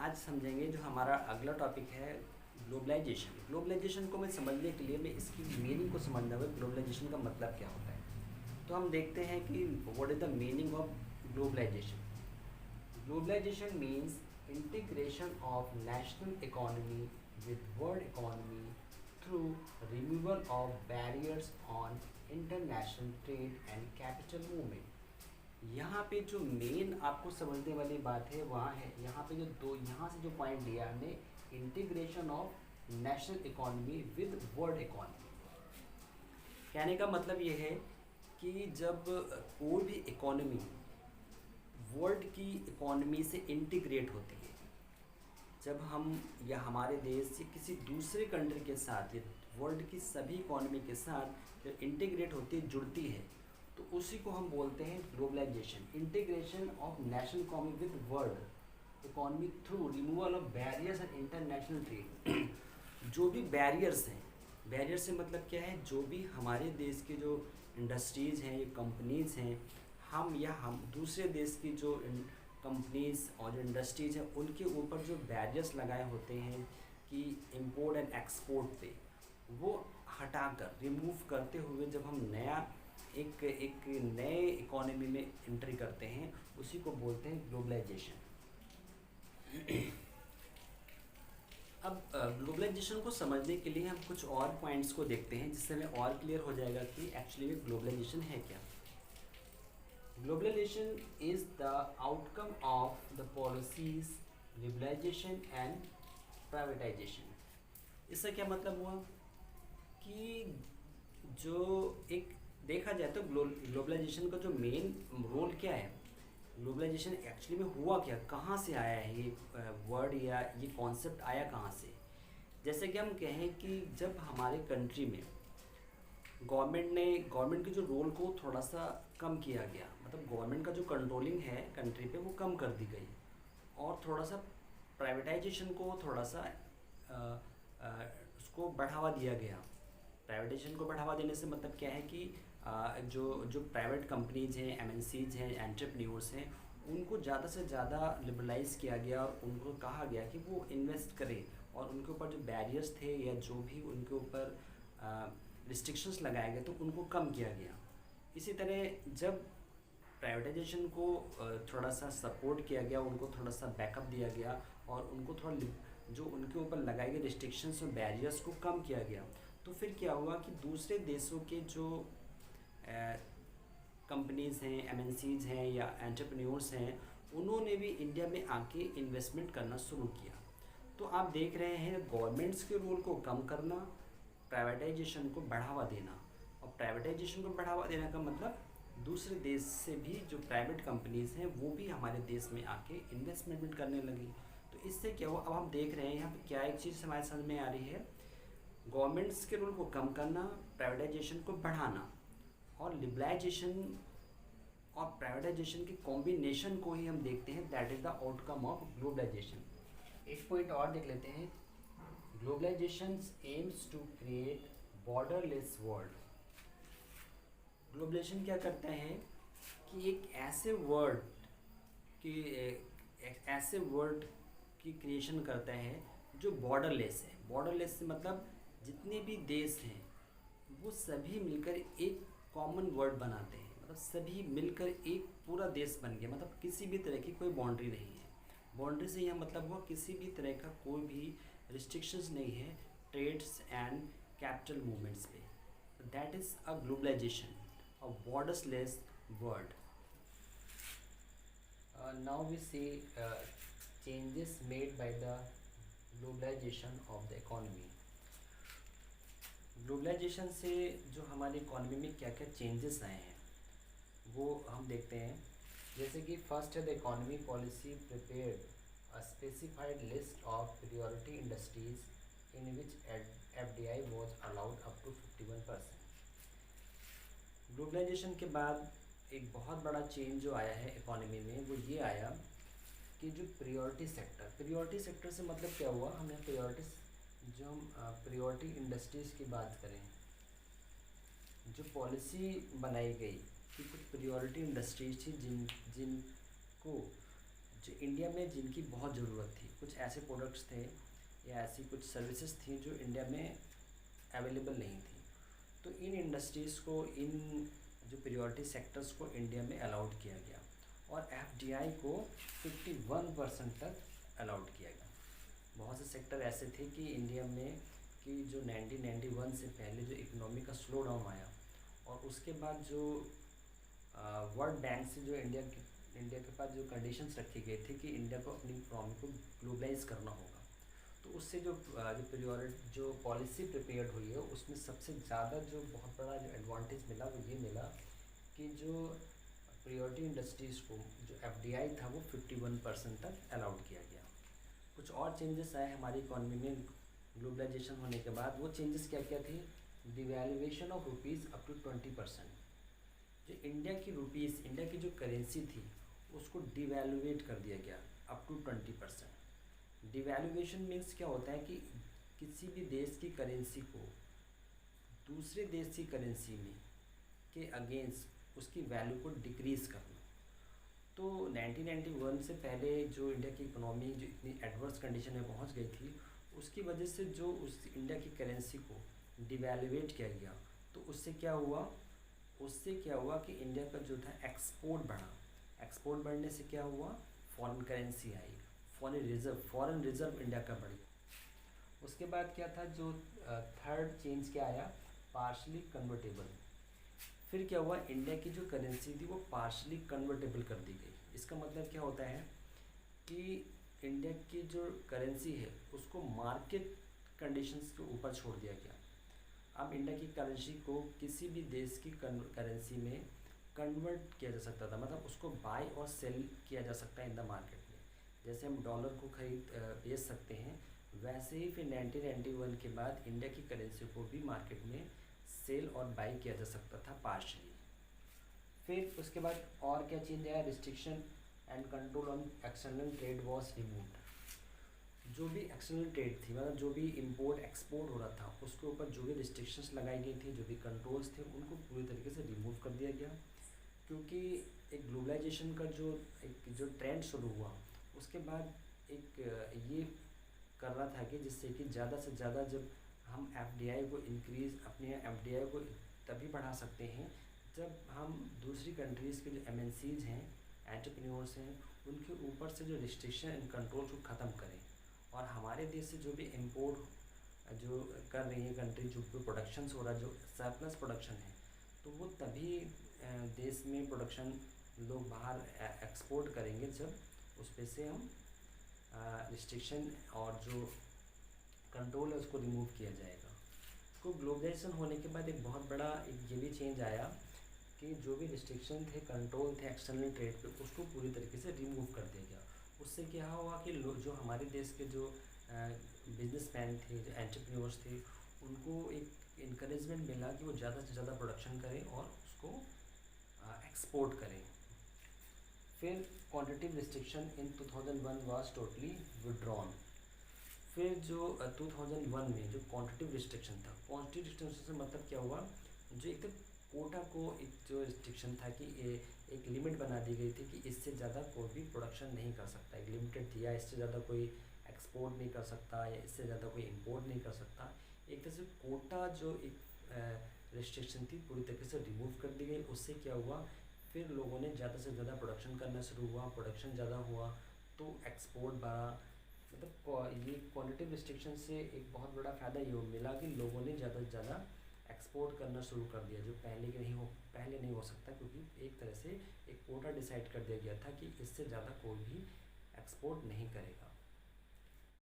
आज समझेंगे जो हमारा अगला टॉपिक है ग्लोबलाइजेशन। ग्लोबलाइजेशन को मैं समझने के लिए मैं इसकी मीनिंग को समझना होगा, ग्लोबलाइजेशन का मतलब क्या होता है। तो हम देखते हैं कि what is the meaning of globalisation. Globalisation means integration of national economy with world economy through removal of barriers on international trade and capital movement. यहाँ पे जो मेन आपको समझने वाली बात है वहाँ है, यहाँ पे जो दो यहाँ से जो पॉइंट लिया हमने, integration of national economy with world economy. कहने का मतलब ये है कि जब कोई भी इकोनॉमी वर्ल्ड की इकोनॉमी से इंटीग्रेट होती है, जब हम या हमारे देश या किसी दूसरे कंट्री के साथ या वर्ल्ड की सभी इकोनॉमी के साथ जब इंटीग्रेट होती है, जुड़ती है, तो उसी को हम बोलते हैं globalisation. Integration of national economy with world economy through removal of barriers and international trade. जो भी बैरियर्स हैं, बैरियर से मतलब क्या है, जो भी हमारे देश के जो इंडस्ट्रीज़ हैं, ये कंपनीज़ हैं, हम दूसरे देश की जो कंपनीज़ और जो इंडस्ट्रीज़ हैं, उनके ऊपर जो बैरियर्स लगाए होते हैं कि इंपोर्ट एंड एक्सपोर्ट पे, वो हटाकर रिमूव करते हुए जब हम एक नए इकोनॉमी में एंट्री करते हैं, उसी को बोलते हैं ग्लोबलाइजेशन। अब ग्लोबलाइजेशन को समझने के लिए हम कुछ और पॉइंट्स को देखते हैं, जिससे हमें और क्लियर हो जाएगा कि एक्चुअली में ग्लोबलाइजेशन है क्या। Globalisation is the outcome of the policies liberalisation and privatisation. इससे क्या मतलब हुआ कि जो एक देखा जाए तो ग्लोबलाइजेशन का जो मेन रोल क्या है, ग्लोबलाइजेशन एक्चुअली में हुआ क्या, कहाँ से आया है ये वर्ड या ये कॉन्सेप्ट आया कहाँ से। जैसे कि हम कहें कि जब हमारे कंट्री में गवर्नमेंट के जो रोल को थोड़ा सा कम किया गया, मतलब गवर्नमेंट का जो कंट्रोलिंग है कंट्री पे वो कम कर दी गई, और थोड़ा सा प्राइवेटाइजेशन को थोड़ा सा उसको बढ़ावा दिया गया। प्राइवेटाइजेशन को बढ़ावा देने से मतलब क्या है कि जो प्राइवेट कंपनीज हैं, एमएनसीज हैं, एंटरप्रेन्योर्स हैं, उनको ज़्यादा से ज़्यादा लिबरलाइज़ किया गया और उनको कहा गया कि वो इन्वेस्ट करें, और उनके ऊपर जो बैरियर्स थे या जो भी उनके ऊपर रिस्ट्रिक्शंस लगाए गए तो उनको कम किया गया। इसी तरह जब प्राइवेटाइजेशन को थोड़ा सा सपोर्ट किया गया, उनको थोड़ा सा बैकअप दिया गया, और उनको थोड़ा जो उनके ऊपर लगाए गए रिस्ट्रिक्शंस और बैरियर्स को कम किया गया, तो फिर क्या हुआ कि दूसरे देशों के जो कंपनीज़ हैं, एमएनसीज हैं या एंटरप्रेन्योर्स हैं, उन्होंने भी इंडिया में आके इन्वेस्टमेंट करना शुरू किया। तो आप देख रहे हैं गवर्नमेंट्स के रोल को कम करना, प्राइवेटाइजेशन को बढ़ावा देना। और प्राइवेटाइजेशन को बढ़ावा देने का मतलब दूसरे देश से भी जो प्राइवेट कंपनीज़ हैं वो भी हमारे देश में आके इन्वेस्टमेंट करने लगी। तो इससे क्या हुआ, अब हम देख रहे हैं यहाँ पे क्या एक चीज़ हमारे समझ में आ रही है, गवर्नमेंट्स के रोल को कम करना, प्राइवेटाइजेशन को बढ़ाना, और लिबरलाइजेशन और प्राइवेटाइजेशन के कॉम्बिनेशन को ही हम देखते हैं, that is the outcome of globalisation. एक पॉइंट और देख लेते हैं, globalisation aims to create borderless world. Globalisation क्या करता है कि एक ऐसे वर्ल्ड की क्रिएशन करता है जो बॉर्डरलेस है। बॉर्डरलेस से मतलब जितने भी देश हैं वो सभी मिलकर एक कॉमन वर्ड बनाते हैं, मतलब सभी मिलकर एक पूरा देश बन गया, मतलब किसी भी तरह की कोई बाउंड्री नहीं है। बाउंड्री से यह मतलब हुआ किसी भी तरह का कोई भी रिस्ट्रिक्शंस नहीं है ट्रेड्स एंड कैपिटल मूवमेंट्स पे। That is a globalization, a borderless world. Now we see changes made by the globalization of the economy. Globalization से जो हमारी इकोनॉमी में क्या क्या चेंजेस आए हैं वो हम देखते हैं। जैसे कि फर्स्ट है the economy policy prepared a specified list of priority industries in which FDI was allowed up to 51%। Globalization के बाद एक बहुत बड़ा चेंज जो आया है इकोनॉमी में वो ये आया कि जो प्रायोरिटी सेक्टर से मतलब क्या हुआ, हमें जो हम प्रायोरिटी इंडस्ट्रीज़ की बात करें, जो पॉलिसी बनाई गई कि कुछ प्रायोरिटी इंडस्ट्रीज थी जिनको जो इंडिया में जिनकी बहुत ज़रूरत थी, कुछ ऐसे प्रोडक्ट्स थे या ऐसी कुछ सर्विसेज थी जो इंडिया में अवेलेबल नहीं थी, तो इन इंडस्ट्रीज़ को, इन जो प्रायोरिटी सेक्टर्स को इंडिया में अलाउड किया गया और एफडीआई को 51% तक अलाउड किया गया। बहुत से सेक्टर ऐसे थे कि इंडिया में कि जो 1991 से पहले जो इकोनॉमी का स्लो डाउन आया और उसके बाद जो वर्ल्ड बैंक से जो इंडिया के पास जो कंडीशंस रखी गई थी कि इंडिया को अपनी इकोनॉमी को ग्लोबलाइज करना होगा, तो उससे जो पॉलिसी प्रिपेयर्ड हुई है उसमें सबसे ज़्यादा जो बहुत बड़ा जो एडवांटेज मिला वो ये मिला कि जो प्रायोरिटी इंडस्ट्रीज़ को जो एफडीआई था वो 51% तक अलाउड किया गया। कुछ और चेंजेस आए हमारी इकॉनमी में ग्लोबलाइजेशन होने के बाद। वो चेंजेस क्या क्या थे? Devaluation of rupees up to 20%। जो इंडिया की रुपीज़, इंडिया की जो करेंसी थी उसको डिवैल्यूएट कर दिया गया अप टू 20%। डिवैल्यूएशन मीन्स क्या होता है कि किसी भी देश की करेंसी को दूसरे देश की करेंसी में के अगेंस्ट उसकी वैल्यू को डिक्रीज़ करना। तो 1991 से पहले जो इंडिया की इकोनॉमी जो इतनी एडवर्स कंडीशन में पहुंच गई थी, उसकी वजह से जो उस इंडिया की करेंसी को डिवैल्यूएट किया गया, तो उससे क्या हुआ कि इंडिया का जो था एक्सपोर्ट बढ़ा। एक्सपोर्ट बढ़ने से क्या हुआ? फॉरेन करेंसी आई, फॉरेन रिज़र्व इंडिया का बढ़ गया। उसके बाद क्या था? जो थर्ड चेंज क्या आया? Partially convertible. फिर क्या हुआ? इंडिया की जो करेंसी थी वो पार्शली कन्वर्टेबल कर दी गई। इसका मतलब क्या होता है कि इंडिया की जो करेंसी है उसको मार्केट कंडीशंस के ऊपर छोड़ दिया गया। अब इंडिया की करेंसी को किसी भी देश की करेंसी में कन्वर्ट किया जा सकता था, मतलब उसको बाय और सेल किया जा सकता है इन द मार्केट में। जैसे हम डॉलर को बेच सकते हैं, वैसे ही फिर 1991 के बाद इंडिया की करेंसी को भी मार्केट में सेल और बाई किया जा सकता था पार्शली। फिर उसके बाद और क्या चेंज आया? Restriction and control on external trade was removed. जो भी एक्सटर्नल ट्रेड थी, मतलब जो भी इंपोर्ट एक्सपोर्ट हो रहा था, उसके ऊपर जो भी रिस्ट्रिक्शंस लगाई गई थी, जो भी कंट्रोल्स थे, उनको पूरी तरीके से रिमूव कर दिया गया। क्योंकि एक ग्लोबलाइजेशन का जो ट्रेंड शुरू हुआ, उसके बाद एक ये कर रहा था कि जिससे कि ज़्यादा से ज़्यादा जब हम एफडीआई को अपने एफडीआई को तभी बढ़ा सकते हैं जब हम दूसरी कंट्रीज़ के जो एमएनसीज हैं, एंटरप्रेन्योर्स हैं, उनके ऊपर से जो रिस्ट्रिक्शन एंड कंट्रोल को ख़त्म करें और हमारे देश से जो भी इंपोर्ट जो कर रही है कंट्री, जो भी प्रोडक्शंस हो रहा है, जो सरप्लस प्रोडक्शन है, तो वो तभी देश में प्रोडक्शन लोग बाहर एक्सपोर्ट करेंगे जब उस पे से हम रिस्ट्रिक्शन और जो कंट्रोल है उसको रिमूव किया जाएगा। तो ग्लोबलाइजेशन होने के बाद एक बहुत बड़ा ये भी चेंज आया कि जो भी रिस्ट्रिक्शन थे, कंट्रोल थे एक्सटर्नल ट्रेड पे, उसको पूरी तरीके से रिमूव कर दिया गया। उससे क्या हुआ कि जो हमारे देश के जो बिजनेसमैन थे, जो एंटरप्रेन्योर्स थे, उनको एक इनकरेजमेंट मिला कि वो ज़्यादा से ज़्यादा प्रोडक्शन करें और उसको एक्सपोर्ट करें। फिर quantitative restriction in 2001 was totally withdrawn. फिर जो 2001 में जो क्वांटिटिव रिस्ट्रिक्शन था, क्वांटिटिव रिस्ट्रिक्शन से मतलब क्या हुआ? जो एक तो कोटा को एक जो रिस्ट्रिक्शन था कि एक लिमिट बना दी गई थी कि इससे ज़्यादा कोई भी प्रोडक्शन नहीं कर सकता, एक लिमिटेड थी, या इससे ज़्यादा कोई एक्सपोर्ट नहीं कर सकता, या इससे ज़्यादा कोई इंपोर्ट नहीं कर सकता। एक तरह से कोटा जो एक रिस्ट्रिक्शन थी पूरी तरीके से रिमूव कर दी गई। उससे क्या हुआ? फिर लोगों ने ज़्यादा से ज़्यादा प्रोडक्शन करना शुरू हुआ, प्रोडक्शन ज़्यादा हुआ तो एक्सपोर्ट बढ़ा। मतलब ये क्वांटिटिव रिस्ट्रिक्शन से एक बहुत बड़ा फ़ायदा ये मिला कि लोगों ने ज़्यादा से ज़्यादा एक्सपोर्ट करना शुरू कर दिया, जो पहले नहीं हो सकता, क्योंकि एक तरह से एक कोटा डिसाइड कर दिया गया था कि इससे ज़्यादा कोई भी एक्सपोर्ट नहीं करेगा।